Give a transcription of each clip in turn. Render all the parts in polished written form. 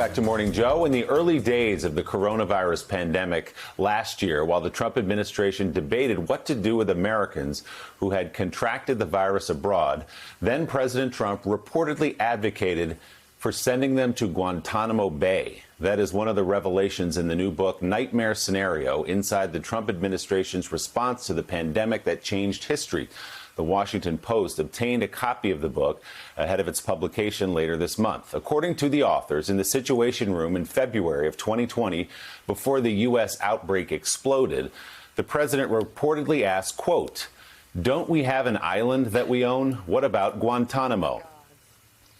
Back to Morning Joe. In the early days of the coronavirus pandemic last year, while the Trump administration debated what to do with Americans who had contracted the virus abroad, then President Trump reportedly advocated for sending them to Guantanamo Bay. That is one of the revelations in the new book, Nightmare Scenario, inside the Trump administration's response to the pandemic that changed history. The Washington Post obtained a copy of the book ahead of its publication later this month. According to the authors, in the Situation Room in February of 2020, before the U.S. outbreak exploded, the president reportedly asked, quote, "Don't we have an island that we own? What about Guantanamo?"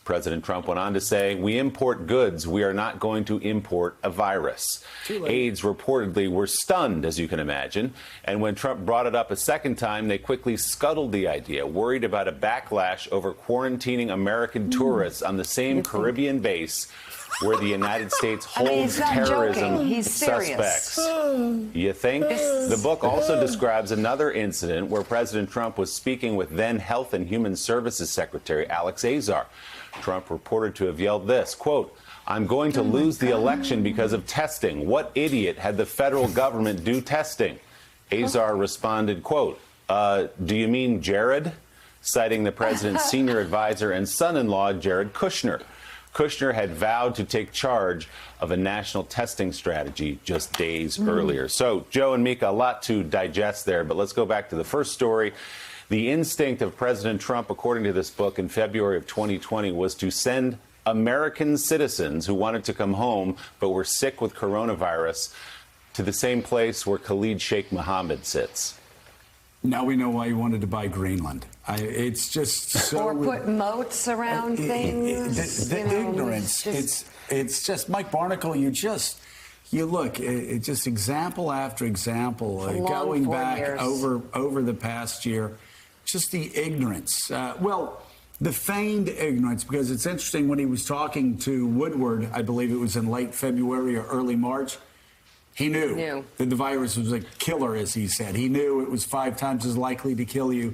President Trump went on to say, "We import goods. We are not going to import a virus." Aides reportedly were stunned, as you can imagine. And when Trump brought it up a second time, they quickly scuttled the idea, worried about a backlash over quarantining American tourists on the same Caribbean base where the United States holds terrorism suspects. You think? The book also describes another incident where President Trump was speaking with then Health and Human Services Secretary Alex Azar. Trump reported to have yelled this, quote, "I'm going to lose the election because of testing. What idiot had the federal government do testing?" Azar responded, quote, "Do you mean Jared?" citing the president's senior advisor and son-in-law, Jared Kushner. Kushner had vowed to take charge of a national testing strategy just days earlier. So, Joe and Mika, a lot to digest there, but let's go back to the first story. The instinct of President Trump, according to this book in February of 2020, was to send American citizens who wanted to come home but were sick with coronavirus to the same place where Khalid Sheikh Mohammed sits. Now we know why he wanted to buy Greenland. It's just so... Or put moats around things. The ignorance. It's just, Mike Barnacle, you look, it's just example after example, going back over the past year, just the ignorance. The feigned ignorance, because it's interesting when he was talking to Woodward, I believe it was in late February or early March, he knew that the virus was a killer, as he said. He knew it was 5 times as likely to kill you